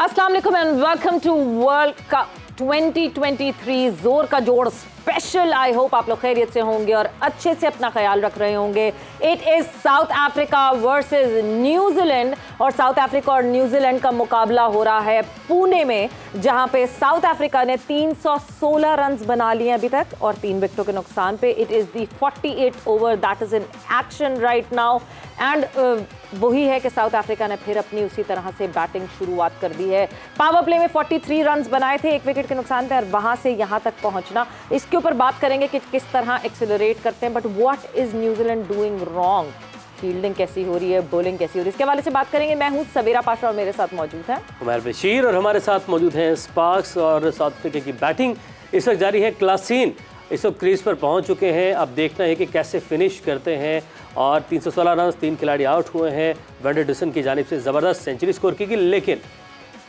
अस्सलाम वालेकुम and welcome to world cup 2023 जोर का जोड़ स्पेशल। आई होप आप लोग खैरियत से होंगे और अच्छे से अपना ख्याल रख रहे होंगे। It is south Africa versus New Zealand और साउथ अफ्रीका और न्यूजीलैंड का मुकाबला हो रहा है पुणे में, जहां पे साउथ अफ्रीका ने 316 रन बना लिए अभी तक और 3 विकेटों के नुकसान पे। It is the 48 over that is in action right now and वही है कि साउथ अफ्रीका ने फिर अपनी उसी तरह से बैटिंग शुरुआत कर दी है। पावर प्ले में 43 रन बनाए थे 1 विकेट के नुकसान पे और वहां से यहां तक पहुंचना, इसके ऊपर बात करेंगे कि किस तरह एक्सेलरेट करते हैं। But what is New Zealand doing wrong, fielding कैसी हो रही है, बॉलिंग कैसी हो रही है, इसके हवाले से बात करेंगे। मैं हूं सवेरा पाशा और मेरे साथ मौजूद है उमर बशीर और हमारे साथ मौजूद हैं स्पार्क्स। और साउथ अफ्रीका की बैटिंग इस वक्त जारी है। क्लासीन इस वक्त क्रीज पर पहुंच चुके हैं। अब देखना है कि कैसे फिनिश करते हैं। और 316 रन, 3 खिलाड़ी आउट हुए हैं। वेंडर डिसन की जानिब से ज़बरदस्त सेंचुरी स्कोर की गई, लेकिन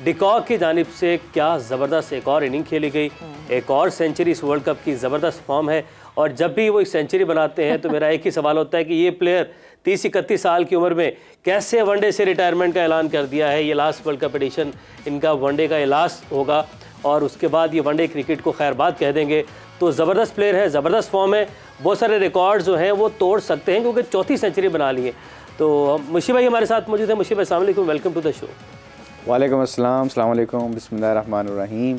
डिकॉक की जानिब से क्या ज़बरदस्त एक और इनिंग खेली गई। एक और सेंचुरी इस वर्ल्ड कप की ज़बरदस्त फॉर्म है। और जब भी वो एक सेंचुरी बनाते हैं तो मेरा एक ही सवाल होता है कि ये प्लेयर 30-31 साल की उम्र में कैसे वनडे से रिटायरमेंट का ऐलान कर दिया है। ये लास्ट वर्ल्ड कप एडिशन इनका वनडे का लास्ट होगा और उसके बाद ये वनडे क्रिकेट को खैरबाद कह देंगे। तो ज़बरदस्त प्लेयर है, ज़बरदस्त फॉर्म है, बहुत सारे रिकॉर्ड जो हैं वो तोड़ सकते हैं क्योंकि चौथी सेंचुरी बना ली है। तो मुशी भाई हमारे साथ मौजूद है। मुशी भाई अस्सलाम वालेकुम, वेलकम टू द शो। वालेकुम अस्सलाम, अस्सलाम वालेकुम, बिस्मिल्लाहिर्रहमानिर्रहीम।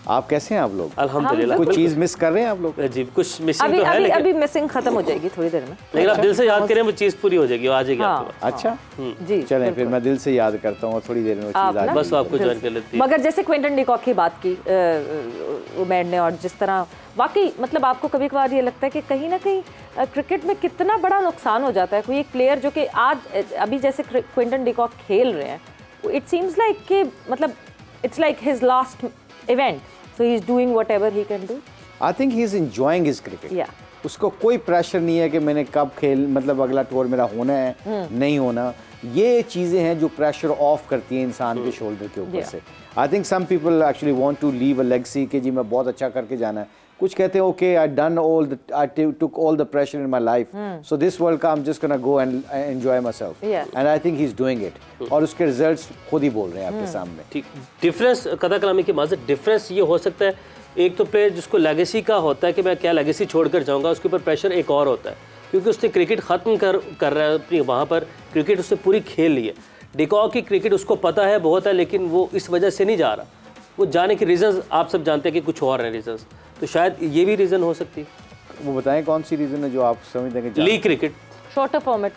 आप कैसे हैं आप लोग? अल्हम्दुलिल्लाह। कुछ चीज़ मिस कर रहे हैं आप लोग? जी कुछ मिसिंग तो है, अभी लेकिन अभी मिसिंग खत्म हो जाएगी थोड़ी देर में, लेकिन आप दिल से याद करें वो चीज़ पूरी हो जाएगी, वो आ जाएगी आपके पास। अच्छा जी चलें फिर मैं दिल से याद करता हूँ और थोड़ी देर में वो चीज़ आ जाएगी। बस आपको ज्वाइन कर लेती है। मगर जैसे क्विंटन डिकॉक की बात की उमैर ने, और जिस तरह वाकई मतलब आपको कभी कभार ये लगता है कि कहीं ना कहीं क्रिकेट में कितना बड़ा नुकसान हो जाता है। कोई एक प्लेयर जो कि आज अभी जैसे क्विंटन डिकॉक खेल रहे हैं, इट सीम्स लाइक कि मतलब it's like his last event, so he is doing whatever he can do. I think he is enjoying his cricket. या उसको कोई प्रेशर नहीं है कि मैंने कब खेल मतलब अगला टूर मेरा होना है नहीं होना। ये चीज़ें हैं जो प्रेशर ऑफ करती हैं इंसान के शोल्डर के ऊपर से। I think some people actually want to leave a legacy कि जी मैं बहुत अच्छा करके जाना है। कुछ कहते हैं okay I done all I took all the pressure in my life, so this world cup I am just gonna go and enjoy my self and I think he is doing it. और उसके results खुद ही बोल रहे हैं आपके सामने। ठीक, difference कदा कलामी की माज़ डिफरेंस ये हो सकता है, एक तो प्लेयर जिसको लेगेसी का होता है कि मैं क्या लेगेसी छोड़कर जाऊंगा, उसके ऊपर प्रेशर एक और होता है क्योंकि उसने क्रिकेट ख़त्म कर रहा है अपनी, वहाँ पर क्रिकेट उसने पूरी खेल ली है। डिकॉक की क्रिकेट उसको पता है बहुत है, लेकिन वो इस वजह से नहीं जा रहा। वो जाने के रीज़न्स आप सब जानते हैं कि कुछ और हैं रीज़न्स, तो शायद ये भी रीज़न हो सकती है। वो बताएं कौन सी रीज़न है जो आप समझते हैं कि league cricket, shorter format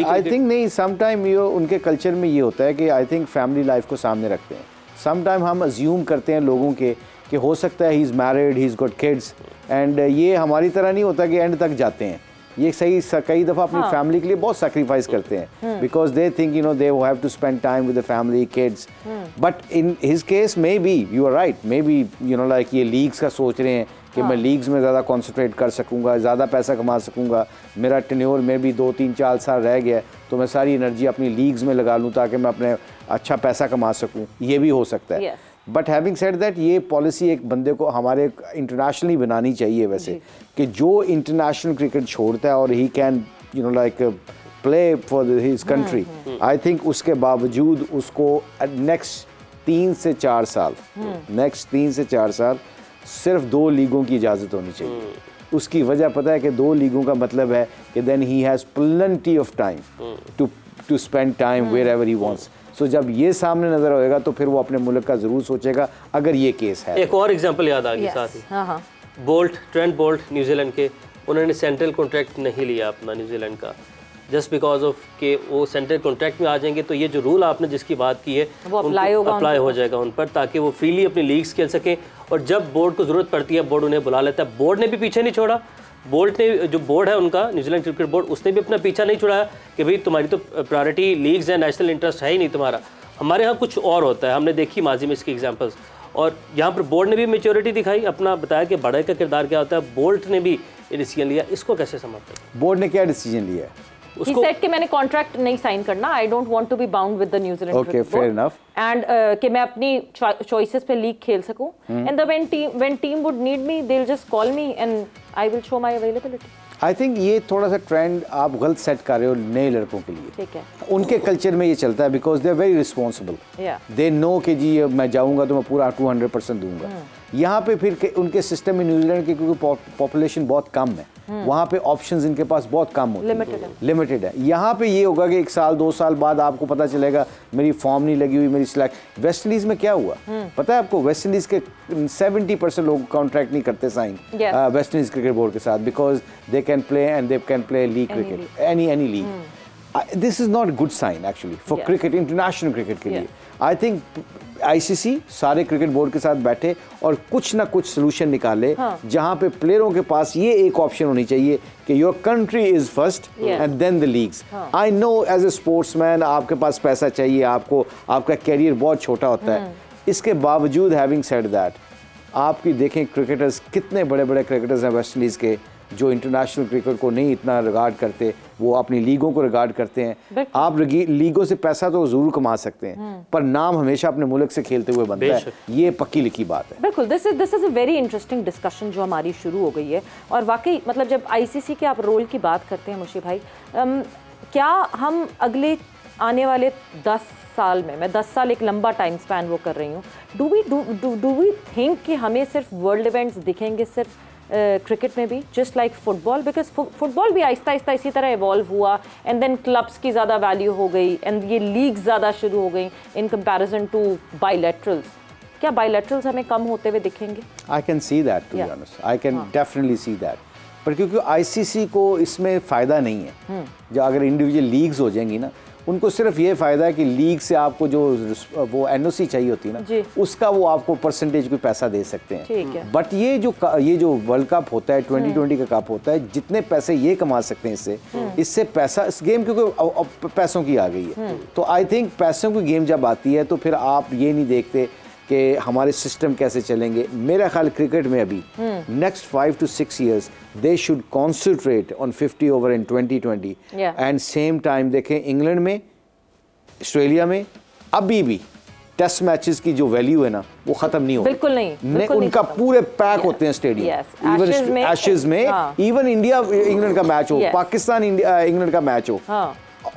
I think नहीं, समटाइम ये उनके कल्चर में ये होता है कि आई थिंक फैमिली लाइफ को सामने रखते हैं। समटाइम हम अज्यूम करते हैं लोगों के कि हो सकता है he is married, he is got kids, and ये हमारी तरह नहीं होता कि एंड तक जाते हैं। ये सही कई दफ़ा अपनी फैमिली के लिए बहुत सैक्रिफाइस करते हैं because they think you know they have to spend time with the family kids. But in his case maybe you are right, maybe you know like ये लीग्स का सोच रहे हैं कि मैं लीग्स में ज़्यादा कॉन्सेंट्रेट कर सकूँगा, ज़्यादा पैसा कमा सकूँगा, मेरा टेन्योर में भी 2-3-4 साल रह गया तो मैं सारी एनर्जी अपनी लीग्स में लगा लूँ ताकि मैं अपने अच्छा पैसा कमा सकूँ। ये भी हो सकता है। बट हैविंग सेड दैट ये पॉलिसी एक बंदे को हमारे इंटरनेशनली बनानी चाहिए वैसे कि जो इंटरनेशनल क्रिकेट छोड़ता है और he can you know like play for his country, I think उसके बावजूद उसको नेक्स्ट 3 से 4 साल सिर्फ 2 लीगों की इजाज़त होनी चाहिए। उसकी वजह पता है कि 2 लीगों का मतलब है कि then he has plenty of time to spend time wherever he wants. So जब ये सामने नजर आएगा तो फिर वो अपने मुल्क का ज़रूर सोचेगा अगर ये केस है। एक और एग्जांपल याद आ गई साथ ही, बोल्ट, ट्रेंट बोल्ट न्यूजीलैंड के, उन्होंने सेंट्रल कॉन्ट्रैक्ट नहीं लिया अपना न्यूजीलैंड का जस्ट बिकॉज ऑफ के वो सेंट्रल कॉन्ट्रैक्ट में आ जाएंगे तो ये जो रूल आपने जिसकी बात की है वो अप्लाई हो जाएगा उन पर, ताकि वो फ्रीली अपनी लीग्स खेल सकें। और जब बोर्ड को ज़रूरत पड़ती है बोर्ड उन्हें बुला लेता है। बोर्ड ने भी पीछे नहीं छोड़ा, बोल्ट ने जो बोर्ड है उनका न्यूजीलैंड क्रिकेट बोर्ड, उसने भी अपना पीछा नहीं छुड़ाया कि भाई तुम्हारी तो प्रायोरिटी लीग्स है, नेशनल इंटरेस्ट है ही नहीं तुम्हारा, हमारे यहाँ कुछ और होता है। हमने देखी माजी में इसकी एग्जांपल्स, और यहाँ पर बोर्ड ने भी मेच्योरिटी दिखाई, अपना बताया कि बड़े का किरदार क्या होता है। बोल्ट ने भी डिसीजन लिया, इसको कैसे समझते हैं? बोर्ड ने क्या डिसीजन लिया? He said कि मैंने कॉन्ट्रैक्ट नहीं साइन करना, I don't want to be bound with the New Zealand okay fair enough, and कि मैं अपनी चॉइसेस पे लीग खेल सकूं, and when team would need me they will just call me and I will show my availability. I think ये थोड़ा सा trend आप गलत सेट कर रहे हो नए लड़कों के लिए। ठीक है। उनके कल्चर में ये चलता है because they are very responsible, they know कि जी मैं जाऊंगा तो मैं पूरा 200% दूंगा। यहाँ पे फिर उनके सिस्टम में न्यूजीलैंड की क्योंकि पॉपुलेशन बहुत कम है, वहाँ पे ऑप्शंस इनके पास बहुत कम होते हैं, लिमिटेड है। यहाँ पे ये होगा कि 1 साल 2 साल बाद आपको पता चलेगा मेरी फॉर्म नहीं लगी हुई, मेरी सिलेक्ट। वेस्ट इंडीज में क्या हुआ पता है आपको? वेस्ट इंडीज के 70% लोग कॉन्ट्रैक्ट नहीं करते sign West Indies cricket board के साथ, because they can play and they can play league cricket, any league. This is not good sign actually for cricket, international cricket के लिए। आई थिंक आईसीसी सारे cricket board के साथ बैठे और कुछ ना कुछ सोल्यूशन निकाले जहां पे प्लेयरों के पास ये एक ऑप्शन होनी चाहिए कि your country is first and then the leagues. I know as a sportsman आपके पास पैसा चाहिए, आपको आपका कैरियर बहुत छोटा होता है। इसके बावजूद हैविंग सेड दैट, आपकी देखें क्रिकेटर्स कितने बड़े बड़े क्रिकेटर्स हैं वेस्ट इंडीज़ के जो इंटरनेशनल क्रिकेट को नहीं इतना रिगार्ड करते, वो अपनी लीगों को रिगार्ड करते हैं। आप लीगों से पैसा तो जरूर कमा सकते हैं पर नाम हमेशा अपने मुल्क से खेलते हुए बनता है, ये पक्की लिखी बात है। बिल्कुल, this is a very interesting discussion जो हमारी शुरू हो गई है। और वाकई मतलब जब आईसीसी के आप रोल की बात करते हैं मुशी भाई, क्या हम अगले आने वाले 10 साल में, मैं 10 साल एक लंबा टाइम स्पैन वो कर रही हूँ, डू वी थिंक कि हमें सिर्फ वर्ल्ड इवेंट्स दिखेंगे सिर्फ क्रिकेट में भी, just like football? Because football भी आहिस्ता आहिस्ता इसी तरह इवॉल्व हुआ एंड देन क्लब्स की ज़्यादा वैल्यू हो गई एंड ये लीग्स ज़्यादा शुरू हो गई इन कंपैरिजन टू बायलैटरल्स। क्या बायलैटरल्स हमें कम होते हुए दिखेंगे? I can see that, to be honest I can definitely see that, पर क्योंकि आईसीसी को इसमें फ़ायदा नहीं है। जो अगर इंडिविजुअल लीग्स हो जाएंगी ना, उनको सिर्फ ये फ़ायदा है कि लीग से आपको जो वो एनओसी चाहिए होती है ना, उसका वो आपको परसेंटेज कोई पैसा दे सकते हैं। बट ये जो वर्ल्ड कप होता है, 2020 का कप होता है, जितने पैसे ये कमा सकते हैं इससे पैसा, इस गेम क्योंकि पैसों की आ गई है, तो आई थिंक पैसों की गेम जब आती है तो फिर आप ये नहीं देखते कि हमारे सिस्टम कैसे चलेंगे। मेरा ख्याल क्रिकेट में अभी next 5 to 6 years they should concentrate on 50 over in 2020 and same time देखें इंग्लैंड में, ऑस्ट्रेलिया में अभी भी टेस्ट मैचेस की जो वैल्यू है ना वो खत्म नहीं हो, बिल्कुल नहीं, उनका पूरे पैक होते हैं स्टेडियम। इवन एशेज में इवन इंडिया इंग्लैंड का मैच हो, पाकिस्तान इंग्लैंड का मैच हो,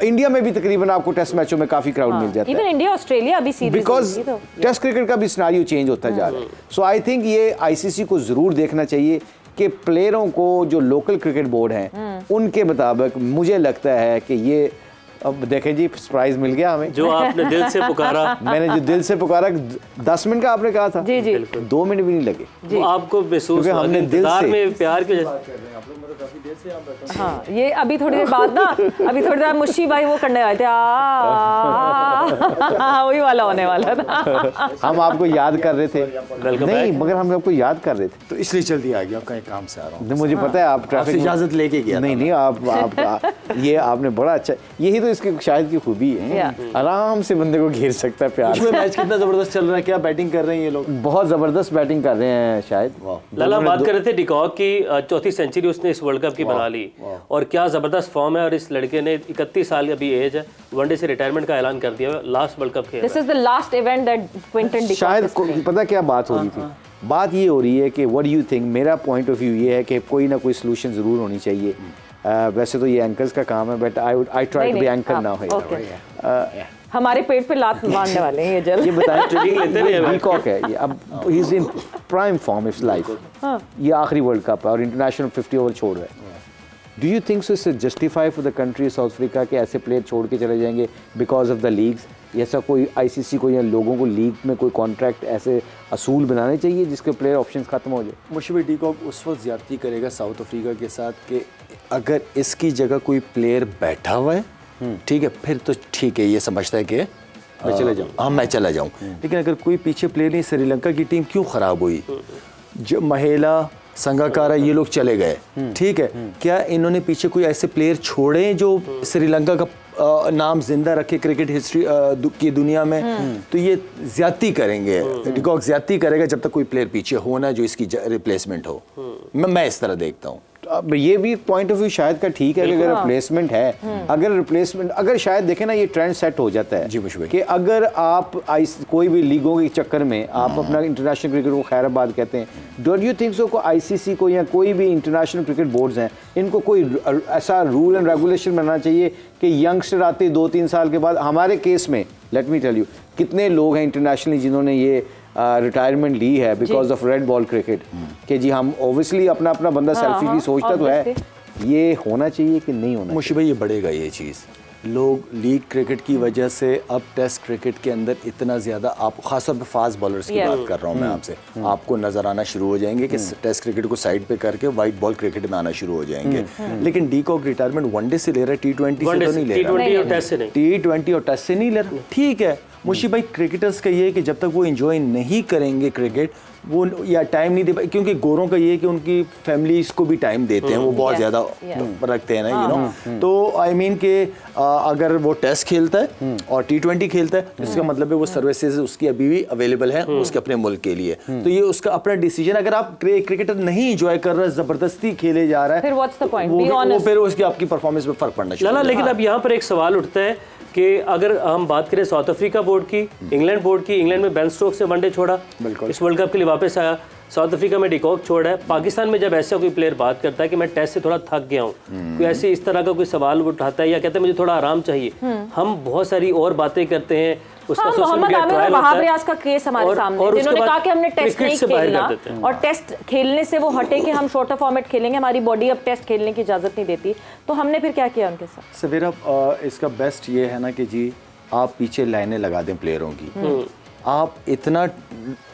इंडिया में भी तकरीबन आपको टेस्ट मैचों में काफी क्राउड मिल जाता है। इवन इंडिया ऑस्ट्रेलिया भी सीरीज, बिकॉज टेस्ट क्रिकेट का भी सिनेरियो चेंज होता जा रहा है। सो आई थिंक ये आईसीसी को जरूर देखना चाहिए कि प्लेयरों को जो लोकल क्रिकेट बोर्ड हैं उनके मुताबिक, मुझे लगता है कि ये अब देखें जी प्राइज मिल गया हमें, जो आपने दिल से पुकारा। मैंने जो दिल से पुकारा, 10 मिनट का आपने कहा था, जी जी 2 मिनट भी नहीं लगे, वो आपको महसूस हुआ हमने दिल से प्यार के। हाँ, ये अभी थोड़ी देर बाद ना, अभी थोड़ी देर मुशी भाई वो करने वाले थे, वही वाला होने वाला था। हम आपको याद कर रहे थे, नहीं मगर हम आपको याद कर रहे थे तो इसलिए जल्दी आ गया, आपका एक काम से आ रहा हूँ। मुझे पता है आप ट्रैफिक इजाजत लेके गया। नहीं आप ये आपने बड़ा अच्छा, यही तो इसकी शायद की खूबी है, आराम से बंदे को घेर सकता है प्यार। मैच कितना जबरदस्त चल रहा है, क्या बैटिंग कर रहे हैं ये लोग, बहुत जबरदस्त बैटिंग कर रहे हैं शायद। लाला बात कर रहे थे डिकॉक की 4थी सेंचुरी उसने इस वर्ल्ड कप की बना ली और क्या जबरदस्त फॉर्म है। और इस लड़के ने 31 साल की अभी एज है, वनडे से रिटायरमेंट का ऐलान कर दिया, लास्ट वर्ल्ड कप खेला। This is the last event that Quinton de Kock, शायद पता क्या बात हो रही थी, बात ये हो रही है कि व्हाट डू यू थिंक, मेरा पॉइंट ऑफ व्यू ये है कि कोई ना कोई सोल्यूशन जरूर होनी चाहिए। वैसे तो ये एंकर्स का काम है but I try to be anchor now है। हमारे पेट पे लात मारने वाले हैं ये जल्द। ये बताएं ट्रेनिंग लेते हैं, पीकॉक है ये, अब he is in prime form of life, ये आखिरी वर्ल्ड कप है और इंटरनेशनल 50 ओवर छोड़ रहा है। Do you think so it's justify for the country south Africa के ऐसे प्लेयर छोड़ के चले जाएंगे बिकॉज ऑफ द लीग्स? ऐसा कोई आईसीसी को या लोगों को लीग में कोई कॉन्ट्रैक्ट ऐसे असूल बनाने चाहिए जिसके प्लेयर ऑप्शंस खत्म हो जाए? मुर्शिद डीकॉक उस वक्त ज्यादती करेगा साउथ अफ्रीका के साथ कि अगर इसकी जगह कोई प्लेयर बैठा हुआ है, ठीक है, फिर तो ठीक है, ये समझता है कि मैं चले जाऊँ, हाँ मैं चला जाऊँ। लेकिन अगर कोई पीछे प्लेयर नहीं, श्रीलंका की टीम क्यों ख़राब हुई, जो महिला संगाकारा ये लोग चले गए, ठीक है, क्या इन्होंने पीछे कोई ऐसे प्लेयर छोड़े जो श्रीलंका का नाम जिंदा रखे क्रिकेट हिस्ट्री की दुनिया में? तो ये ज्यादती करेंगे, डीकॉक ज्यादती करेगा जब तक कोई प्लेयर पीछे हो ना जो इसकी रिप्लेसमेंट हो। मैं इस तरह देखता हूँ। अब ये भी पॉइंट ऑफ व्यू शायद का ठीक है कि अगर रिप्लेसमेंट है, अगर रिप्लेसमेंट, अगर शायद देखें ना ये ट्रेंड सेट हो जाता है कि अगर आप कोई भी लीगों के चक्कर में आप अपना इंटरनेशनल क्रिकेट को खैराबाद कहते हैं, डोंट यू थिंक सो को आईसीसी को या कोई भी इंटरनेशनल क्रिकेट बोर्ड्स हैं इनको कोई ऐसा रूल एंड रेगुलेशन बनाना चाहिए कि यंगस्टर आते 2-3 साल के बाद, हमारे केस में लेट मी टेल यू कितने लोग हैं इंटरनेशनली जिन्होंने ये रिटायरमेंट ली है because of red ball cricket, कि जी हम ओबियसली अपना अपना बंदा सेल्फिशली सोचता तो है, ये होना चाहिए कि नहीं होना? मुशी भाई ये बढ़ेगा ये चीज़, लोग लीग क्रिकेट की वजह से अब टेस्ट क्रिकेट के अंदर इतना ज़्यादा, आप खासतौर पे फास्ट बॉलर्स की बात कर रहा हूँ मैं आपसे, आपको नज़र आना शुरू हो जाएंगे कि टेस्ट क्रिकेट को साइड पे करके वाइट बॉल क्रिकेट में आना शुरू हो जाएंगे। लेकिन डी कॉक रिटायरमेंट वनडे से ले रहा है, T20 से तो नहीं ले रहा, T20 और टेस्ट से नहीं ले रहा, ठीक है। मुशी भाई क्रिकेटर्स का ये है कि जब तक वो एंजॉय नहीं करेंगे क्रिकेट, वो या टाइम नहीं दे पाए, क्योंकि गोरों का ये है कि उनकी फैमिलीज को भी टाइम देते हैं, वो बहुत ज़्यादा रखते हैं ना, यू नो। तो आई मीन कि अगर वो टेस्ट खेलता है और T20 खेलता है तो इसका मतलब है वो सर्विसेज उसकी अभी भी अवेलेबल है उसके अपने मुल्क के लिए, तो ये उसका अपना डिसीजन। अगर आप क्रिकेटर नहीं एंजॉय कर रहे, जबरदस्ती खेले जा रहा है, फिर व्हाट्स द पॉइंट? वो फिर उसकी आपकी परफॉर्मेंस में फर्क पड़ना चाहिए। लेकिन अब यहाँ पर एक सवाल उठता है कि अगर हम बात करें साउथ अफ्रीका बोर्ड की, इंग्लैंड बोर्ड की, इंग्लैंड में बेन स्टोक्स ने वनडे छोड़ा, इस वर्ल्ड कप के लिए वापस आया, साउथ अफ्रीका में डी कॉक छोड़ा है, पाकिस्तान में जब ऐसा कोई प्लेयर बात करता है कि मैं टेस्ट से थोड़ा थक गया हूँ, कोई ऐसे इस तरह का कोई सवाल उठाता है या कहता है मुझे थोड़ा आराम चाहिए, हम बहुत सारी और बातें करते हैं, उसका सोशल मीडिया ट्रायल होता है। रियाज का केस हमारे सामने, जिन्होंने कहा कि हमने टेस्ट नहीं खेलना और टेस्ट खेलने से वो हटे कि हम शॉर्टर फॉर्मेट खेलेंगे, हमारी बॉडी अब टेस्ट खेलने की इजाजत नहीं देती, तो हमने फिर क्या किया उनके साथ? सवेरा इसका बेस्ट ये है ना कि जी आप पीछे लाइनें लगा दें प्लेयरों की, आप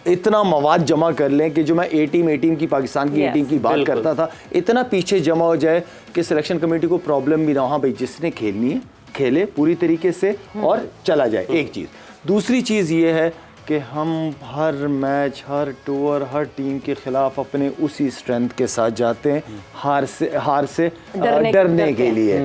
इतना मवाद जमा कर लें कि जो मैं ए टीम की पाकिस्तान की ए टीम की बात करता था, इतना पीछे जमा हो जाए कि सिलेक्शन कमेटी को प्रॉब्लम भी ना हो, हाँ भाई जिसने खेलनी है खेले पूरी तरीके से और चला जाए, एक चीज़। दूसरी चीज़ ये है कि हम हर मैच, हर टूर, हर टीम के खिलाफ अपने उसी स्ट्रेंथ के साथ जाते हैं, हार से डरने के लिए।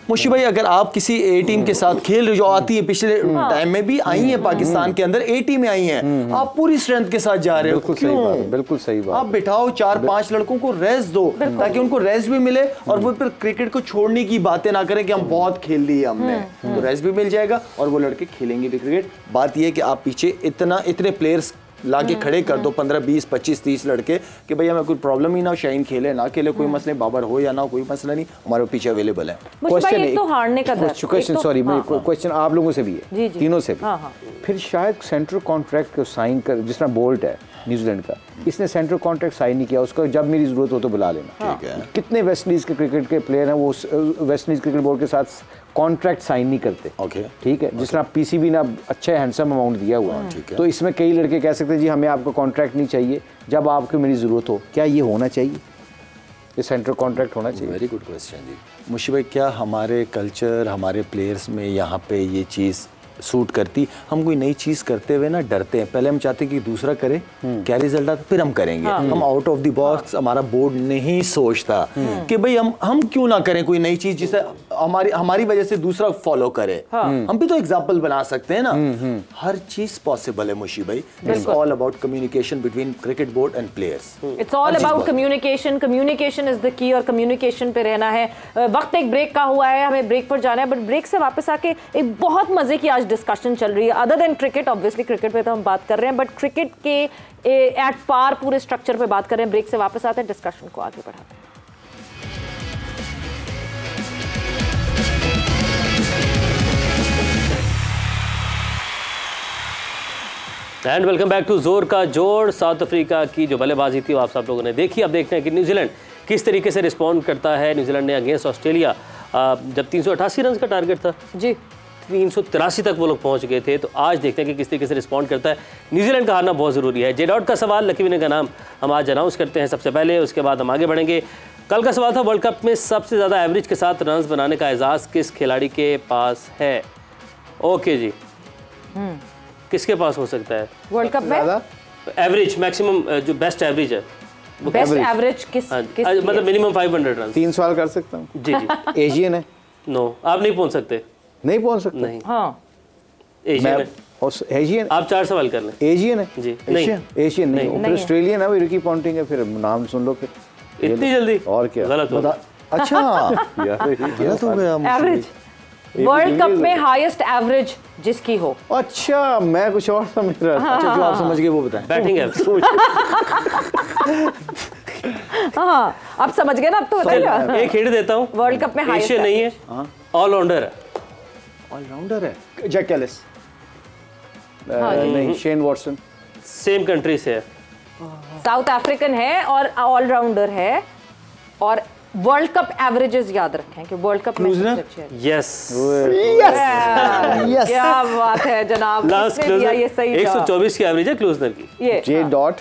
मुशी भाई अगर आप किसी ए टीम के साथ खेल रहे, जो आती है पिछले टाइम में भी आई है पाकिस्तान के अंदर, ए टीम में आई हैं, आप पूरी स्ट्रेंथ के साथ जा रहे हो, क्यों? बिल्कुल सही बात। आप बिठाओ 4-5 लड़कों को रेस्ट दो ताकि उनको रेस्ट भी मिले और वो फिर क्रिकेट को छोड़ने की बातें ना करें कि हम बहुत खेल लिए हमने, तो रेस्ट भी मिल जाएगा और वो लड़के खेलेंगे भी क्रिकेट। बात ये है कि आप पीछे इतने प्लेयर्स लाके खड़े कर दो, 15, 20, 25, 30 लड़के कि भैया मैं कोई प्रॉब्लम ही ना, शाहीन खेले ना खेले कोई मसला नहीं, बाबर हो या ना कोई मसला नहीं, हमारे पीछे अवेलेबल है। क्वेश्चन तो हारने का क्वेश्चन, सॉरी क्वेश्चन आप लोगों से भी है, तीनों से भी। फिर शायद सेंट्रल कॉन्ट्रैक्ट को साइन कर, जिस तरह बोल्ट है न्यूजीलैंड का, इसने सेंट्रल कॉन्ट्रैक्ट साइन नहीं किया, उसको जब मेरी जरूरत हो तो बुला लेना। ठीक है। कितने वेस्ट इंडीज के क्रिकेट के प्लेयर हैं वो वेस्ट इंडीज क्रिकेट बोर्ड के साथ कॉन्ट्रैक्ट साइन नहीं करते। ठीक है, जिस तरह पीसीबी ने अच्छा हैंडसम अमाउंट दिया हुआ है, तो इसमें कई लड़के कह सकते हैं जी हमें आपका कॉन्ट्रैक्ट नहीं चाहिए, जब आपको मेरी ज़रूरत हो। क्या ये होना चाहिए, ये सेंट्रल कॉन्ट्रैक्ट होना चाहिए? वेरी गुड क्वेश्चन जी। मुशी भाई क्या हमारे कल्चर, हमारे प्लेयर्स में यहाँ पे ये चीज़ सूट करती? हम कोई नई चीज़ करते हुए ना डरते हैं, पहले हम चाहते हैं कि दूसरा करे, क्या रिजल्ट आता फिर हम करेंगे। हम आउट ऑफ द बॉक्स, हमारा बोर्ड नहीं सोचता कि भाई हम क्यों ना करें कोई नई चीज़ जिसे हमारी वजह से दूसरा फॉलो करे। हम भी तो एग्जाम्पल बना सकते हैं ना, हर चीज़ पॉसिबल है मुशी भाई। It's all about communication between cricket board and players. It's all about communication, communication is the key, और कम्युनिकेशन पे रहना है। वक्त एक ब्रेक का हुआ है, हमें ब्रेक पर जाना है, बट ब्रेक से वापस आके एक बहुत मजे की आज डिस्कशन चल रही है। Other than cricket, obviously cricket पे तो हम बात कर रहे हैं, बट क्रिकेट के एट पार पूरे स्ट्रक्चर पे बात कर रहे हैं। ब्रेक से वापस आते हैं, डिस्कशन को आगे बढ़ाते हैं। एंड वेलकम बैक टू जोर का जोड़। साउथ अफ्रीका की जो बल्लेबाजी थी वो आप सब लोगों ने देखी। अब देखते हैं कि न्यूजीलैंड किस तरीके से रिस्पॉन्ड करता है। न्यूजीलैंड ने अगेंस्ट ऑस्ट्रेलिया जब 388 रन का टारगेट था जी, 383 तक वो लोग पहुंच गए थे। तो आज देखते हैं कि किस तरीके से रिस्पॉन्ड करता है। न्यूजीलैंड का हारना बहुत ज़रूरी है। जे.डॉट का सवाल, लकी विनर का नाम हम आज अनाउंस करते हैं सबसे पहले, उसके बाद हम आगे बढ़ेंगे। कल का सवाल था वर्ल्ड कप में सबसे ज़्यादा एवरेज के साथ रन बनाने का एजाज़ किस खिलाड़ी के पास है? ओके जी, किसके पास हो सकता है वर्ल्ड कप में एवरेज, मैक्सिमम जो बेस्ट एवरेज है? बेस्ट एवरेज किस मतलब मिनिमम 500 रन। 3 सवाल कर सकता हूँ जी जी। एशियन है? नो, आप नहीं पहुंच सकते। नहीं पहुंच सकते? नहीं। हाँ, एशियन है। एशियन? आप 4 सवाल कर लें। एशियन है जी? नहीं, एशियन नहीं, फिर ऑस्ट्रेलियन है, रिकी पॉन्टिंग है, फिर नाम सुन लो। फिर इतनी जल्दी? और क्या, गलत हो गया। अच्छा गलत हो गया मुझसे। एवरेज, वर्ल्ड कप में हाईएस्ट एवरेज जिसकी हो। अच्छा, मैं कुछ और समझ रहा था। अच्छा, जो आप समझ गए वो बताएं। Batting average. हाँ, अब समझ गए ना, अब तो बताइए। एक हिंट देता हूँ, वर्ल्ड कप में हाईएस्ट एशियन नहीं है, ऑलराउंडर है। ऑलराउंडर है। Jack Kallis. नहीं, शेन वॉटसन। सेम कंट्री से है। साउथ अफ्रीकन है और ऑलराउंडर है, और वर्ल्ड कप एवरेजेस याद रखें कि वर्ल्ड कप में क्लूजनर? सबसे अच्छे हैं। यस, क्या बात है जनाब, लास्ट किसने दिया ये सही जवाब? 124 की एवरेज है क्लूजनर की। ये J dot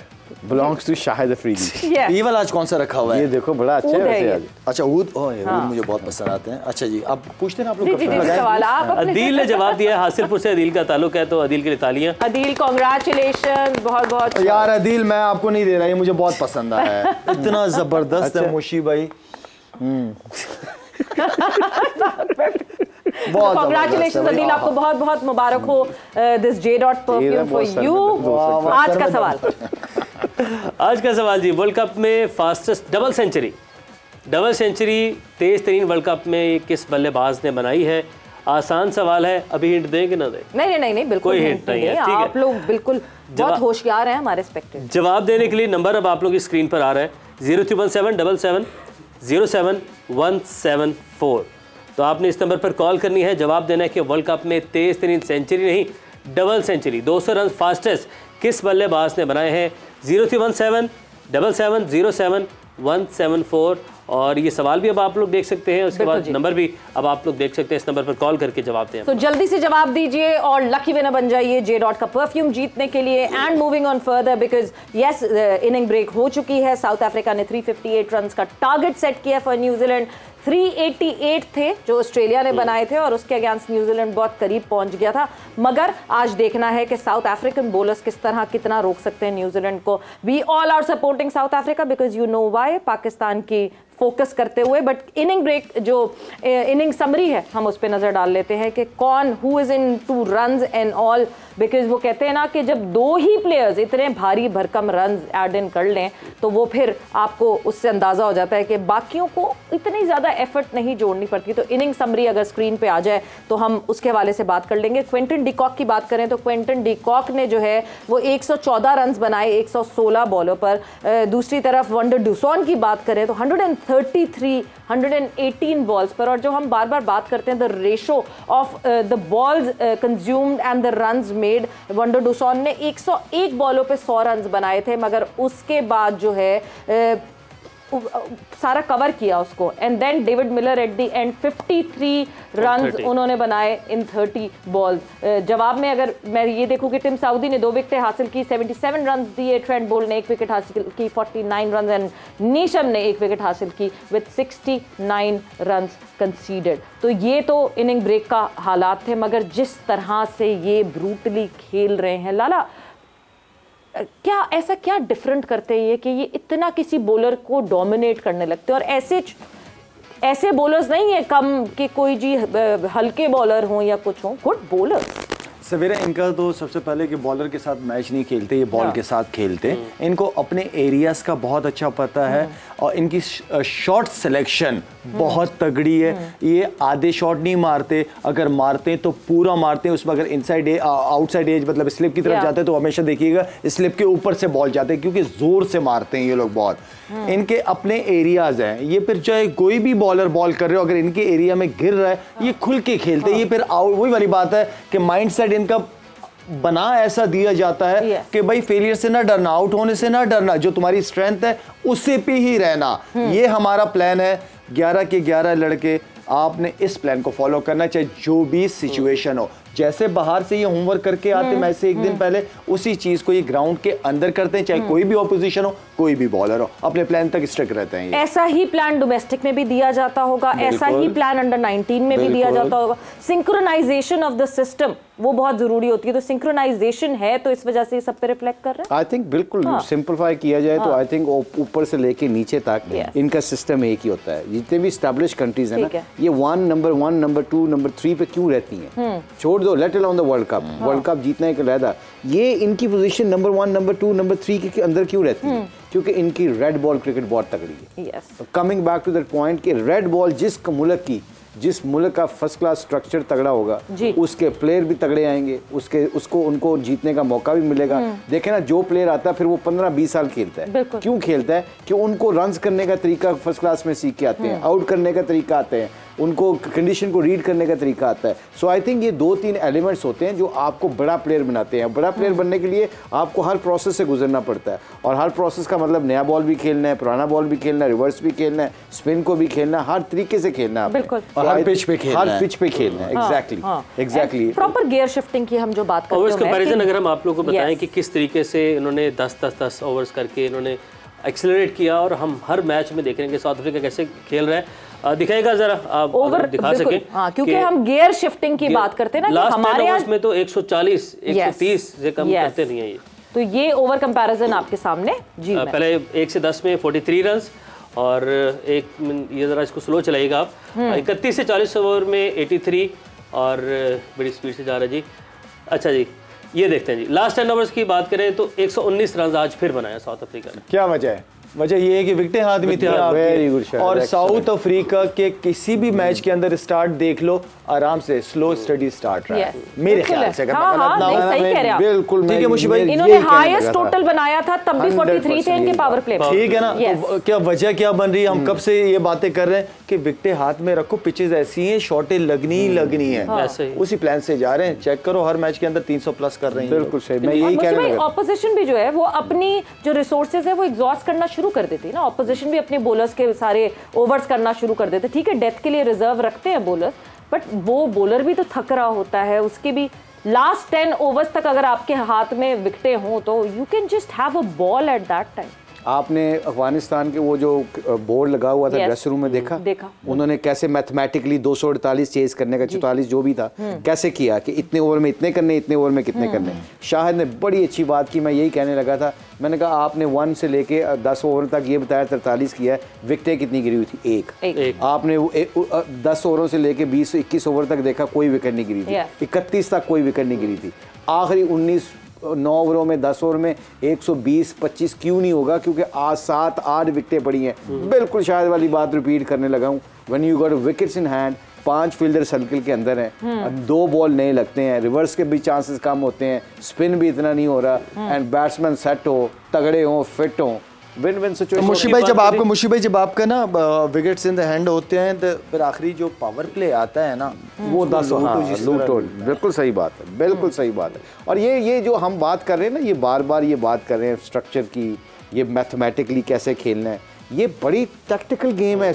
belongs to Shahid Afridi. Yes. ये वाला आज कौन सा रखा हुआ ये है? देखो बड़ा अच्छा ऊद है है वैसे ये। आज। अच्छा ऊद, ऊद मुझे बहुत पसंद आते हैं। अच्छा जी, अब पूछते हैं आप लोग जी कब जी जी, लगाएं? सवाल आप अपने। अदील ने जवाब दिया, हासिलपुर से अदील का ताल्लुक है, तो अदील के लिए तालियां। अदील कॉन्ग्रेचुलेशन, बहुत बहुत। यार अदील, मैं आपको नहीं दे रहा, ये मुझे बहुत पसंद आया है। इतना जबरदस्त है मोशी भाई। बहुत कॉन्ग्रेचुलेशन अदील, आपको बहुत बहुत मुबारक हो this J dot perfume for you. आज का सवाल, आज का सवाल जी, वर्ल्ड कप में फास्टेस्ट डबल सेंचुरी तेज तरीन वर्ल्ड कप में किस बल्लेबाज ने बनाई है? आसान सवाल है, अभी हिंट दें कि ना दें? नहीं बिल्कुल कोई हिंट नहीं है, ठीक है। आप लोग बिल्कुल बहुत होशियार हैं हमारे स्पेक्टेटर। जवाब देने के लिए नंबर अब आप लोग की स्क्रीन पर आ रहा है, 031777077174। तो आपने इस नंबर पर कॉल करनी है, जवाब देना है कि वर्ल्ड कप में तेज तरीन सेंचुरी नहीं, डबल सेंचुरी 200 रन फास्टेस्ट किस बल्लेबाज ने बनाए हैं? 031777077174। और ये सवाल भी अब आप लोग देख सकते हैं, उसके बाद नंबर भी अब आप लोग देख सकते हैं। इस नंबर पर कॉल करके जवाब दें। तो जल्दी से जवाब दीजिए और लकी विनर बन जाइए जे डॉट का परफ्यूम जीतने के लिए। And moving on further, because yes, inning break हो चुकी है। साउथ अफ्रीका ने 358 रन का टारगेट सेट किया फॉर न्यूजीलैंड। 388 थे जो ऑस्ट्रेलिया ने बनाए थे, और उसके अगेंस्ट न्यूजीलैंड बहुत करीब पहुंच गया था। मगर आज देखना है कि साउथ अफ्रीकन बॉलर्स किस तरह कितना रोक सकते हैं न्यूजीलैंड को। We all are supporting South Africa because you know why, Pakistan की फोकस करते हुए। बट इनिंग ब्रेक जो इनिंग समरी है, हम उस पर नजर डाल लेते हैं कि कौन who is in two runs and all. Because वो कहते हैं ना कि जब दो ही प्लेयर्स इतने भारी भरकम रन्स ऐड इन कर लें, तो वो फिर आपको उससे अंदाजा हो जाता है कि बाकियों को इतनी ज़्यादा एफर्ट नहीं जोड़नी पड़ती। तो इनिंग समरी अगर स्क्रीन पे आ जाए तो हम उसके हवाले से बात कर लेंगे। क्विंटन डिकॉक की बात करें तो क्विंटन डिकॉक ने जो है वो 114 रन बनाए 116 बॉलों पर। दूसरी तरफ वंडर डुसॉन की बात करें तो 118 बॉल्स पर। और जो हम बार बार बात करते हैं the ratio of the balls consumed and the runs made, van der Dussen ने 101 बॉलों पे 100 रन बनाए थे, मगर उसके बाद जो है सारा कवर किया उसको। And then David Miller at the end 53 runs उन्होंने बनाए इन 30 बॉल्स। जवाब में अगर मैं ये देखूं कि टिम साउदी ने 2 विकेटें हासिल की, 77 रन्स दिए, ट्रेंट बोल्ट ने 1 विकेट हासिल की 49 रन्स, एंड नीशम ने 1 विकेट हासिल की विद 69 रन्स कंसीडेड। तो ये तो इनिंग ब्रेक का हालात थे, मगर जिस तरह से ये ब्रूटली खेल रहे हैं लाला, क्या ऐसा क्या डिफरेंट करते हैं ये कि ये इतना किसी बॉलर को डोमिनेट करने लगते हैं? और ऐसे बॉलर्स नहीं है कम कि कोई जी हल्के बॉलर हों या कुछ हों, गुड बॉलर्स। सवेरा इनका तो सबसे पहले कि बॉलर के साथ मैच नहीं खेलते, ये बॉल के साथ खेलते। इनको अपने एरियाज का बहुत अच्छा पता है, और इनकी शॉट सिलेक्शन बहुत तगड़ी है। ये आधे शॉट नहीं मारते, अगर मारते हैं तो पूरा मारते हैं। उसमें अगर इनसाइड आउटसाइड एज मतलब स्लिप की तरफ जाते हैं तो हमेशा देखिएगा स्लिप के ऊपर से बॉल जाते हैं, क्योंकि जोर से मारते हैं ये लोग बहुत। इनके अपने एरियाज हैं, ये फिर चाहे कोई भी बॉलर बॉल कर रहे हो, अगर इनके एरिया में गिर रहा है ये खुल के खेलते हैं। ये फिर वही वाली बात है कि माइंड सेट इनका बना ऐसा दिया जाता है कि भाई फेलियर से ना डरना, आउट होने से ना डरना, जो तुम्हारी स्ट्रेंथ है उससे पे ही रहना। ये हमारा प्लान है, 11 के 11 लड़के, आपने इस प्लान को फॉलो करना, चाहे जो भी सिचुएशन हो। जैसे बाहर से ये होमवर्क करके आते मैच से एक दिन पहले, उसी चीज को ये ग्राउंड के अंदर करते हैं, चाहे कोई भी ऑपोजिशन हो, कोई भी बॉलर हो, अपने प्लान तक स्टिक रहते हैं। ऐसा ही प्लान डोमेस्टिक में भी दिया जाता होगा, ऐसा ही प्लान अंडर 19 में भी दिया जाता होगा। सिंक्रोनाइजेशन ऑफ द सिस्टम वो बहुत जरूरी होती है, तो सिंक्रोनाइजेशन है, तो इस वजह से सब पे रिफ्लेक्ट कर रहा है। आई थिंक बिल्कुल सिंपलीफाई किया जाए तो आई थिंक ऊपर से लेके नीचे तक इनका सिस्टम एक ही होता है। जितने भी एस्टैब्लिश कंट्रीज है ना, ये नंबर 1 नंबर 2 नंबर 3 पे क्यों रहती हैं? छोड़ दो, let alone the world cup जीतना एक अलहदा, ये इनकी पोजीशन नंबर 1 नंबर 2 नंबर 3 के अंदर क्यों रहती है? क्योंकि इनकी रेड बॉल क्रिकेट बहुत तगड़ी है। yes. Coming back to that point कि रेड बॉल जिस मुल्क का फर्स्ट क्लास स्ट्रक्चर तगड़ा होगा उसके प्लेयर भी तगड़े आएंगे, उनको जीतने का मौका भी मिलेगा। देखे ना, जो प्लेयर आता है फिर वो 15-20 साल खेलता है। क्यों खेलता है? कि उनको रन्स करने का तरीका फर्स्ट क्लास में सीख के आते हैं, आउट करने का तरीका आते हैं, उनको कंडीशन को रीड करने का तरीका आता है। सो आई थिंक ये 2-3 एलिमेंट्स होते हैं जो आपको बड़ा प्लेयर बनाते हैं। बड़ा प्लेयर बनने के लिए आपको हर प्रोसेस से गुजरना पड़ता है, और हर प्रोसेस का मतलब नया बॉल भी खेलना है, पुराना बॉल भी खेलना है, रिवर्स भी खेलना है, स्पिन को भी खेलना है, हर तरीके से खेलना है, बिल्कुल हर पिच पे खेलना है। एग्जैक्टली प्रॉपर गियर शिफ्टिंग की हम जो बात करते हैं, ओवर्स कंपैरिजन अगर हम आप लोगों को बताएं कि किस तरीके से इन्होंने 10 ओवर्स करके इन्होंने एक्सेलरेट किया, और हम हर मैच में देख रहे हैं कि साउथ अफ्रीका कैसे खेल रहा है। दिखाएगा जरा आप ओवर दिखा सके, क्योंकि हम गियर शिफ्टिंग की बात करते हैं ना, हमारे यहाँ में तो 140 130 से कम करते नहीं है ये। तो ये ओवर कंपैरिजन आपके सामने जी। पहले 1 से 10 में 43 रन, और ये जरा इसको स्लो चलाइएगा आप, 31 से 40 ओवर में 83, और बड़ी स्पीड से जा रहा है जी। अच्छा जी, ये देखते हैं जी, लास्ट 10 ओवर्स की बात करें तो 119 रन आज फिर बनाया साउथ अफ्रीका ने। क्या वजह है? वजह ये है कि विकेटें हाथ में थी आपकी, और साउथ अफ्रीका के किसी भी मैच के अंदर स्टार्ट देख लो, आराम से स्लो स्टडी स्टार्ट रहा है मेरे ख्याल से। बिल्कुल ठीक है मुशी भाई, इन्होंने हाईएस्ट टोटल बनाया था तब भी 43 थे इनके पावर प्ले। ठीक है ना, तो क्या वजह क्या बन रही है? हम कब से ये बातें कर रहे हैं कि विकेटें हाथ में रखो, पिचेस ऐसी हैं, शॉटें लगनी है, उसी प्लान से जा रहे हैं। चेक करो, हर मैच के अंदर 300 प्लस कर रहे हैं। बिल्कुल सही, मैं यही कह रहा हूं। ऑपोजिशन भी जो है वो अपनी जो रिसोर्सेज है वो एग्जॉस्ट करना शुरू कर देती है ना। ऑपोजिशन भी अपने बॉलर्स के सारे ओवर्स करना शुरू कर देते। ठीक है, डेथ के लिए रिजर्व रखते हैं बॉलर्स, बट वो बॉलर भी तो थक रहा होता है, उसके भी लास्ट 10 ओवर्स तक अगर आपके हाथ में विकेटें हों तो you can just have a ball at that time. आपने अफगानिस्तान के वो जो बोर्ड लगा हुआ था ड्रेसिंग रूम में देखा उन्होंने कैसे मैथमेटिकली 248 चेज करने का 44 जो भी था कैसे किया कि इतने ओवर में इतने करने, इतने ओवर में कितने करने। शाहिद ने बड़ी अच्छी बात की, मैं यही कहने लगा था। मैंने कहा आपने 1 से लेके 10 ओवर तक ये बताया 43 किया है, विकेटें कितनी गिरी हुई थी? एक। आपने 10 ओवरों से लेके 20-21 ओवर तक देखा, कोई विकेट नहीं गिरी थी। 31 तक कोई विकेट नहीं गिरी थी। आखिरी 9 ओवरों में 10 ओवर में 120-25 क्यों नहीं होगा? क्योंकि आज 7-8 विकेटें पड़ी हैं। बिल्कुल शायद वाली बात रिपीट करने लगा हूँ। When you got wickets in hand, 5 fielder circle के अंदर हैं, 2 बॉल नए लगते हैं, रिवर्स के भी चांसेस कम होते हैं, स्पिन भी इतना नहीं हो रहा, एंड बैट्समैन सेट हो, तगड़े हो, फिट हो, विन विन सिचुएशन। मुशी भाई जब आपका ना विकेट्स इन द हैंड होते हैं तो फिर आखिरी जो पावर प्ले आता है ना वो 10 लूटो। बिल्कुल सही बात है, बिल्कुल सही बात है। और ये जो हम बात कर रहे हैं ना, ये बार बार ये बात कर रहे हैं स्ट्रक्चर की, ये मैथमेटिकली कैसे खेलना है, ये बड़ी टैक्टिकल गेम है।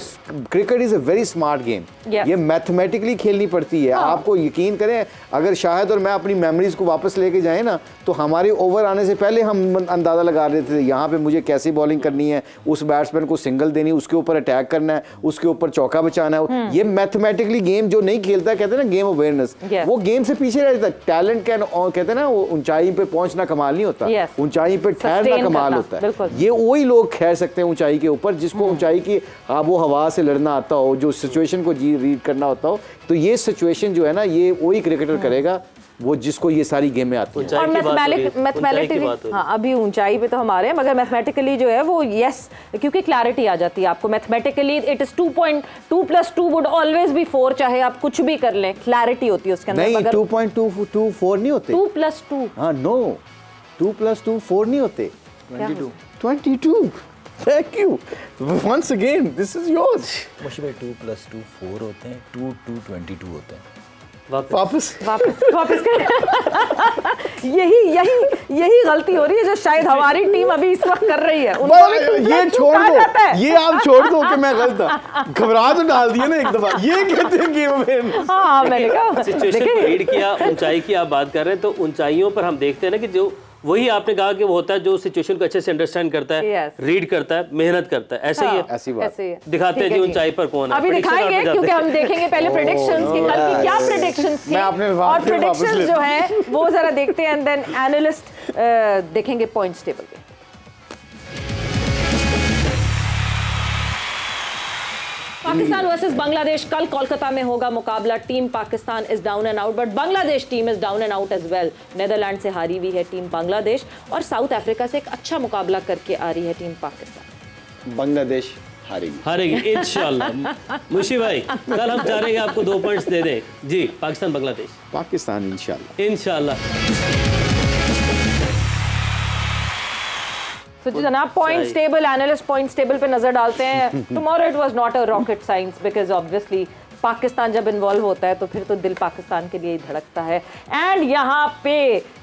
Cricket is a very smart game. ये मैथमेटिकली खेलनी पड़ती है। आपको यकीन करें, अगर शाहिद और मैं अपनी मेमोरीज को वापस लेके जाएं ना, तो हमारे ओवर आने से पहले हम अंदाज़ा लगा रहे थे यहाँ पे मुझे कैसी बॉलिंग करनी है, उस बैट्समैन को सिंगल देनी, उसके ऊपर अटैक करना है, उसके ऊपर चौका बचाना है। ये मैथमेटिकली गेम जो नहीं खेलता, कहते हैं ना गेम अवेयरनेस, वो गेम से पीछे रह जाता। टैलेंट का कहते हैं ना, वो ऊंचाई पे पहुंचना कमाल नहीं होता, ऊंचाई पे ठहरना कमाल होता है। ये वही लोग ठहर सकते हैं ऊंचाई के ऊपर जिसको ऊंचाई की आबो हवा से लड़ना आता हो, जो सिचुएशन को रीड करना होता हो। तो ये सिचुएशन जो है ना, ये वही क्रिकेटर करेगा वो जिसको ये सारी गेमें आती हैं। और मैथमेटिकली, हाँ अभी ऊंचाई पे तो हमारे हैं, मगर मैथमेटिकली जो है वो क्योंकि क्लैरिटी आ जाती है आपको। Mathematically it is 2.2 + 2 would always be 4, चाहे आप कुछ भी कर लें, क्लैरिटी होती है उसके अंदर। नहीं, 2.24 नहीं होते, 2 + 2। हाँ, नो, 2 + 2 4 नहीं होते, 22। Thank you. Once again, this is yours. मुशी भाई 2 + 2 4 होते हैं, 2 2 22 होते हैं। वापस यही गलती हो रही है जो शायद हमारी टीम अभी इस वक्त कर रही है। ये छोड़ दो, ये आप छोड़ दो कि मैं गलत था। घबरा तो डाल दिया ना एक दफा। ये कहते हैं गेम में। हाँ, मैंने कहा सिचुएशन को रीड किया। ऊंचाई की आप बात कर रहे हैं, तो ऊंचाइयों पर हम देखते हैं ना कि जो वही आपने कहा कि वो होता है जो सिचुएशन को अच्छे से अंडरस्टैंड करता है, रीड करता है, मेहनत करता है। ऐसे ही है, ऐसी बात दिखाते हैं जी ऊंचाई पर कौन है। अभी दिखाएंगे क्योंकि हम देखेंगे पहले प्रेडिक्शंस की, कल की क्या प्रेडिक्शंस थी, और प्रेडिक्शंस जो है वो जरा देखते हैं, एंड देन एनालिस्ट देखेंगे पॉइंट्स टेबल पे। पाकिस्तान वर्सेस बांग्लादेश कल कोलकाता में होगा मुकाबला। Team Pakistan is down and out, but Bangladesh team is down and out as well. Netherland से हारी हुई है टीम बांग्लादेश और साउथ अफ्रीका से एक अच्छा मुकाबला करके आ रही है टीम पाकिस्तान। बांग्लादेश हारेगी इंशाल्लाह। मुशी भाई, कल हम चाह रहे हैं आपको 2 पॉइंट्स दे दें जी। पाकिस्तान बांग्लादेश, पाकिस्तान इंशाल्लाह। तो जनाब points table, analyst points table पे नजर डालते हैं। Tomorrow it was not a rocket science because obviously Pakistan जब इन्वॉल्व होता है तो फिर तो दिल पाकिस्तान के लिए ही धड़कता है। एंड यहाँ पे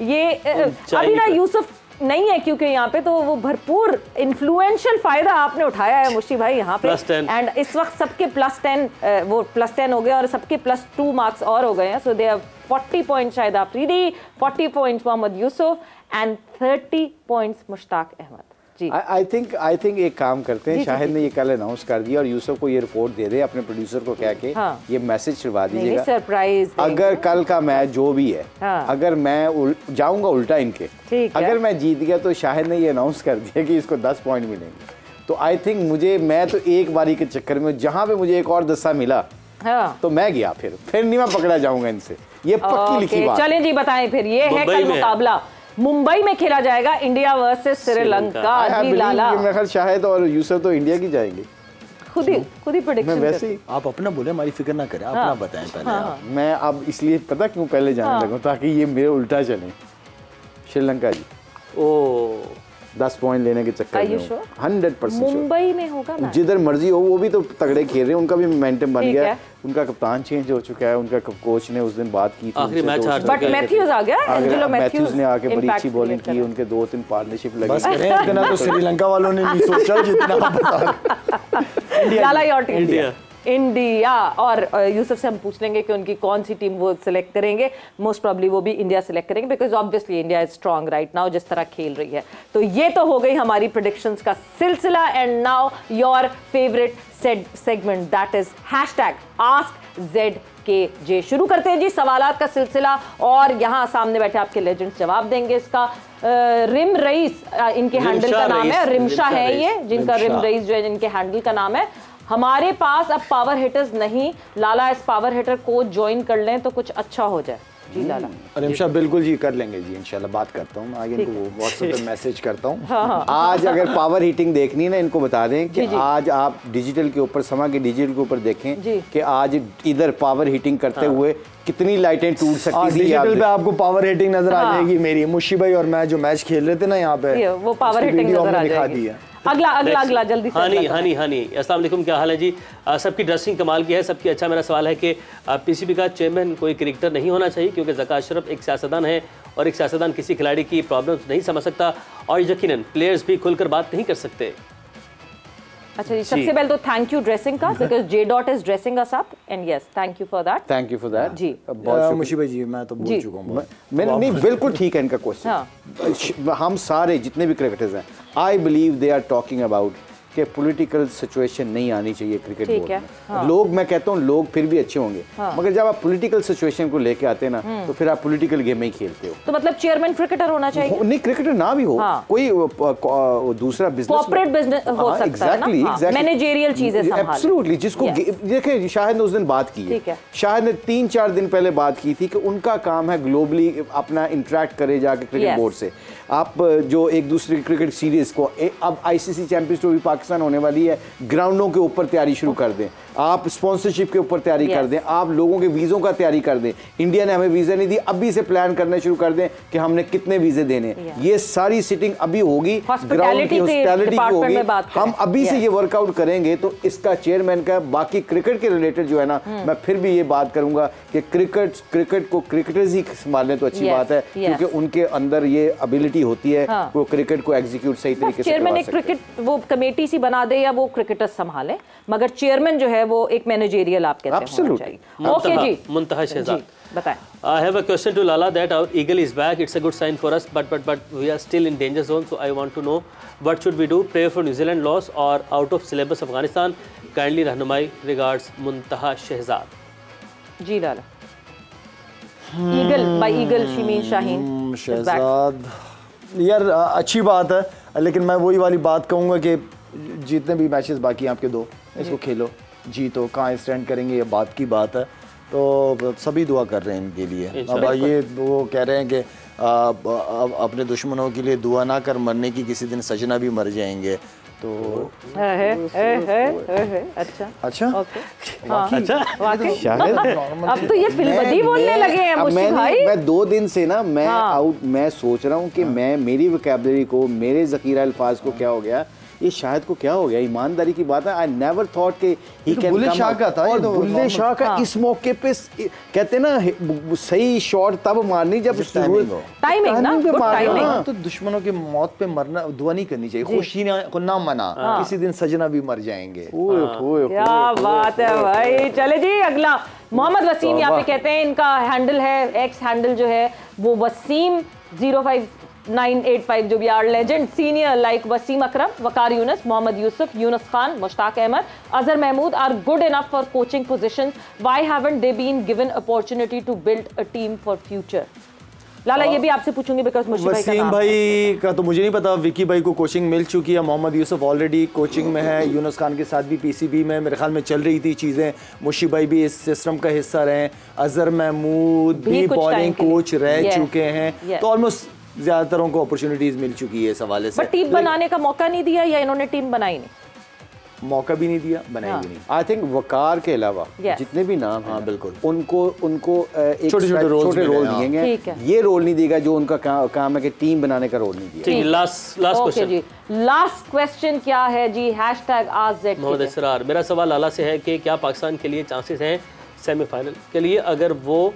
ये अभी ना यूसुफ नहीं है क्योंकि यहाँ पे तो वो भरपूर इन्फ्लुएंशियल फायदा आपने उठाया है मुशी भाई यहाँ पे। एंड इस वक्त सबके +10 वो +10 हो गए और सबके +2 मार्क्स और हो गए हैं। So they have 40 points Shahid Afridi, 40 points Mohammad Yousuf and 30 points Mushtaq Ahmed. I think एक काम करते हैं, शाहिद ने ये कल अनाउंस कर दिया और यूसुफ को ये रिपोर्ट दे दे अपने प्रोड्यूसर को कह के ये मैसेज छुड़वा दीजिएगा। सरप्राइज अगर कल का मैच जो भी है, अगर मैं जाऊंगा उल्टा इनके, अगर मैं जीत गया तो शाहिद ने ये अनाउंस कर दिया कि इसको 10 पॉइंट मिलेंगे। तो आई थिंक मैं तो एक बारी के चक्कर में जहां पे मुझे एक और 10 मिला तो मैं गया, फिर नहीं मैं पकड़ा जाऊंगा इनसे, ये पक्की लिखी बात। चलें जी बताएं फिर। ये है कल मुकाबला मुंबई में खेला जाएगा, इंडिया वर्सेस श्रीलंका। जी लाला, मेरे ख्याल शाहिद और यूसुफ तो इंडिया की जाएंगे। खुद ही प्रेडिक्शन वैसे ही आप अपना बोले, हमारी फिक्र ना करें, अपना बताएं पहले। मैं अब इसलिए पता क्यों पहले जाने लगा ताकि ये मेरे उल्टा चले। श्रीलंका जी 10 पॉइंट लेने के चक्कर में 100% मुंबई में होगा मैच। जिधर मर्जी हो, वो भी तो तगड़े खेल रहे हैं, उनका भी मोमेंटम बन गया है। उनका कप्तान चेंज हो चुका है, उनका कोच ने उस दिन बात की थी, बट मैथ्यूज आ गया, एंजेलो मैथ्यूज ने आके बड़ी अच्छी बॉलिंग की, उनके 2-3 पार्टनरशिप लगी। बस करें इतना तो श्रीलंका वालों ने नहीं सोचा जितना आप बता। लाला योर टीम इंडिया। और यूसुफ से हम पूछ लेंगे कि उनकी कौन सी टीम वो सिलेक्ट करेंगे। मोस्ट प्रॉब्ली वो भी इंडिया सिलेक्ट करेंगे because obviously India is strong right now जिस तरह खेल रही है। तो ये तो हो गई हमारी प्रेडिक्शंस का सिलसिला। And now your favourite segment that is #AskZKJ। शुरू करते हैं जी सवालात का सिलसिला और यहाँ सामने बैठे आपके लेजेंड्स जवाब देंगे इसका। रिम रईस इनके हैंडल का नाम है, रिमशा है ये जिनका रिम रईस जो है इनके हैंडल का नाम है। हमारे पास अब पावर हिटर्स नहीं, लाला इस पावर हिटर को ज्वाइन कर लें तो कुछ अच्छा हो जाए। जी लाला। रिमशा बिल्कुल जी कर लेंगे जी, इंशाल्लाह बात करता हूँ आगे, इनको व्हाट्सएप पे मैसेज करता हूँ। आज अगर पावर हीटिंग देखनी है ना, इनको बता दें कि आज आप डिजिटल के ऊपर, समा के डिजिटल के ऊपर देखें कि आज इधर पावर हीटिंग करते हुए कितनी लाइटें टूट सकती थी। डिजिटल पे आपको पावर हिटिंग नजर आ जाएगी मेरी। मुशी भाई और मैं जो मैच खेल रहे थे ना यहाँ पे, वो पावर हिटिंग नजर आ जाएगी। अगला जल्दी से। हानी अस्सलाम वालेकुम, क्या हाल है जी? सबकी ड्रेसिंग कमाल की है, सबकी। अच्छा, मेरा सवाल है कि पीसीबी का चेयरमैन कोई क्रिकेटर नहीं होना चाहिए क्योंकि ज़का अशरफ एक सियासतदान है और एक सियासतदान किसी खिलाड़ी की प्रॉब्लम्स नहीं समझ सकता और यकीनन प्लेयर्स भी खुलकर बात नहीं कर सकते। अच्छा जी, सबसे पहले तो थैंक यू ड्रेसिंग का because J. is dressing us up and yes thank you for that जी। मुशी भाई जी मैं तो बोल चुका हूँ। मैंने नहीं, बिल्कुल ठीक है इनका क्वेश्चन। हम सारे जितने भी क्रिकेटर्स हैं, I believe they are talking about कि पॉलिटिकल सिचुएशन नहीं आनी चाहिए क्रिकेट बोर्ड में। लोग, मैं कहता हूँ लोग फिर भी अच्छे होंगे, मगर जब आप पॉलिटिकल सिचुएशन को लेके आते हैं ना तो फिर आप पॉलिटिकल गेम में ही खेलते हो। तो मतलब चेयरमैन क्रिकेटर होना चाहिए? नहीं, क्रिकेटर ना भी हो, कोई दूसरा बिजनेस, कॉर्पोरेट बिजनेस हो सकता है ना, मैनेजरियल चीजें संभालना। एब्सोल्युटली, जिसको देखिए शाहिद ने उस दिन बात की है, शाहिद ने 3-4 दिन पहले बात की थी कि उनका काम है ग्लोबली अपना इंटरेक्ट करे जाके क्रिकेट बोर्ड से। आप जो एक दूसरे क्रिकेट सीरीज को, अब आईसीसी चैंपियंस ट्रॉफी पाकिस्तान होने वाली है, ग्राउंडों के ऊपर तैयारी शुरू कर दें, आप स्पॉन्सरशिप के ऊपर तैयारी कर दें, आप लोगों के वीज़ों का तैयारी कर दें। इंडिया ने हमें वीज़ा नहीं दी, अभी से प्लान करना शुरू कर दें कि हमने कितने वीज़े देने। ये सारी सिटिंग अभी होगी, ग्राउंड की हॉस्पिटैलिटी की होगी, हम अभी से ये वर्कआउट करेंगे। तो इसका चेयरमैन का, बाकी क्रिकेट के रिलेटेड जो है ना, मैं फिर भी ये बात करूंगा कि क्रिकेट को क्रिकेटर्स ही संभालें तो अच्छी बात है, क्योंकि उनके अंदर ये एबिलिटी होती है, वो क्रिकेट को एग्जीक्यूट सही तरीके से चेयरमैन एक क्रिकेट वो कमेटी सी बना दे या वो क्रिकेटर्स संभाले, मगर चेयरमैन जो है वो एक मैनेजरियल आप कहते हैं होना चाहिए। ओके जी, मुंतहा शहजाद बताएं। I have a question to Lala that our eagle is back. It's a good sign for us, but we are still in danger zone. So I want to know what should we do? Pray for New Zealand loss or out of syllabus Afghanistan? Kindly रहनुमाई. Regards, Muntaha Shahzad. जी Lala. Eagle by eagle she means Shaheen Shahzad. यार अच्छी बात है, लेकिन मैं वही वाली बात कहूँगा कि जितने भी मैचेस बाकी हैं आपके 2, इसको खेलो, जी तो कहाँ स्टैंड करेंगे ये बात की बात है। तो सभी दुआ कर रहे हैं इनके लिए। अब ये वो कह रहे हैं कि अपने दुश्मनों के लिए दुआ ना कर, मरने की किसी दिन सजना भी मर जाएंगे। तो अच्छा अच्छा ओके अच्छा शायद अब तो ये फिल्मदी बोलने लगे हैं मुश्किल भाई। मैं 2 दिन से ना मैं सोच रहा हूँ कि मैं मेरी वोकैबुलरी को, मेरे ज़ख़ीरा अल्फाज को क्या हो गया, ये शायद को क्या हो गया। ईमानदारी की बात है, आई नेवर थॉट कि ही कैन बुल्ले शाह का था। और बुल्ले शाह का इस मौके पे कहते ना सही शॉट तब मारनी जब टाइमिंग ना, गुड टाइमिंग। तो दुश्मनों की मौत पे मरना, दुआ नहीं करनी चाहिए, खुशी ना मना, किसी दिन सजना भी मर जाएंगे। क्या बात है भाई। चले जी अगला मोहम्मद वसीम यहाँ पे कहते हैं, इनका हैंडल है, एक्स हैंडल जो है वो वसीम 05985 जो भी are legend senior like Wasim Akram, Waqar Younis, Mohammad Yousuf, Younis Khan, Mushtaq Ahmed, Azhar Mahmood are good enough for coaching positions. Why haven't they been given opportunity to build a team for future? Lala ये भी आपसे पूछूंगी बिकॉज वसीम भाई का तो मुझे नहीं पता, विकी भाई को कोचिंग मिल चुकी है, मोहम्मद यूसुफ ऑलरेडी कोचिंग में है, यूनुस खान के साथ भी पीसीबी में मेरे ख्याल में चल रही थी चीज़ें, मुशी भाई भी इस सिस्टम का हिस्सा रहे, अजहर महमूद भी बॉलिंग कोच रह चुके हैं, तो ऑलमोस्ट ज़्यादातरों को अपॉर्चुनिटीज़ मिल चुकी है इस हवाले से। बट टीम बनाने का मौका नहीं दिया या इन्होंने टीम बनाई नहीं? मौका भी नहीं दिया, बनाई भी नहीं। आई थिंक वकार के अलावा जितने भी नाम हैं, बिल्कुल उनको एक छोटे रोल दिए गए, ये रोल नहीं देगा जो उनका काम है कि टीम बनाने का रोल नहीं दिया। ठीक है, लास्ट क्वेश्चन क्या है जी? #AskZed। मोहम्मद इसरार, मेरा सवाल लाला से है कि क्या पाकिस्तान के लिए चांसेस हैं सेमीफाइनल के लिए अगर वो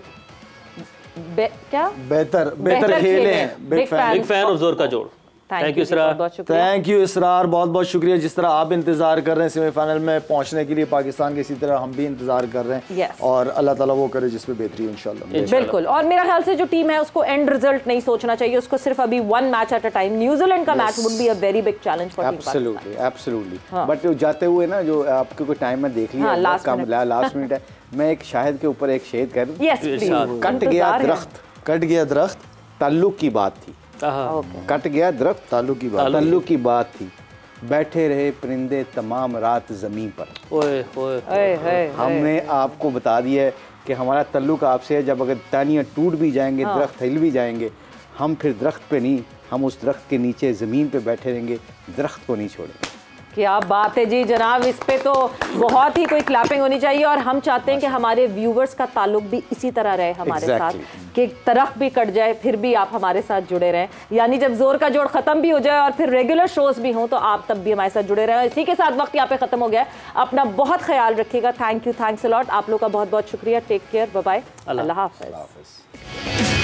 क्या बेहतर खेले हैं? बिग फैन ऑफ जोर का जोड़। Thank you Israr. Thank you Israr, बहुत बहुत शुक्रिया। जिस तरह आप इंतजार कर रहे हैं सेमीफाइनल में पहुंचने के लिए पाकिस्तान के, इसी तरह हम भी इंतजार कर रहे हैं। और अल्लाह ताला वो करे जिसमें बेहतरी हो इंशाल्लाह। बिल्कुल। और मेरा ख्याल से जो टीम है उसको एंड रिजल्ट नहीं सोचना चाहिए, उसको सिर्फ अभी 1 match at a time. New Zealand का match would be a very big challenge for absolutely absolutely. But जाते हुए ना जो आपके कोई टाइम में देख लिया, लास्ट मिनट है, मैं एक शाहिद के ऊपर एक शेर कर दूं। कट गया दरख्त ताल्लुक की बात थी, कट गया दरख्त ताल्लुक की बात थी, बैठे रहे परिंदे तमाम रात ज़मीन पर। हमने आपको बता दिया है कि हमारा ताल्लुक आपसे है। जब अगर टहनियाँ टूट भी जाएंगे, दरख्त हिल भी जाएंगे, हम फिर दरख्त पे नहीं, हम उस दरख्त के नीचे ज़मीन पे बैठे रहेंगे, दरख्त को नहीं छोड़ेंगे। क्या बात है जी जनाब, इस पे तो बहुत ही कोई क्लैपिंग होनी चाहिए। और हम चाहते हैं कि हमारे व्यूवर्स का ताल्लुक भी इसी तरह रहे हमारे साथ, कि तरफ भी कट जाए फिर भी आप हमारे साथ जुड़े रहें। यानी जब जोर का जोड़ खत्म भी हो जाए और फिर रेगुलर शोज भी हों तो आप तब भी हमारे साथ जुड़े रहें। इसी के साथ वक्त यहाँ पे खत्म हो गया है। अपना बहुत ख्याल रखिएगा। Thank you, thanks a lot. आप लोग का बहुत बहुत शुक्रिया। टेक केयर, बाय बाय, अल्लाह हाफ़िज़।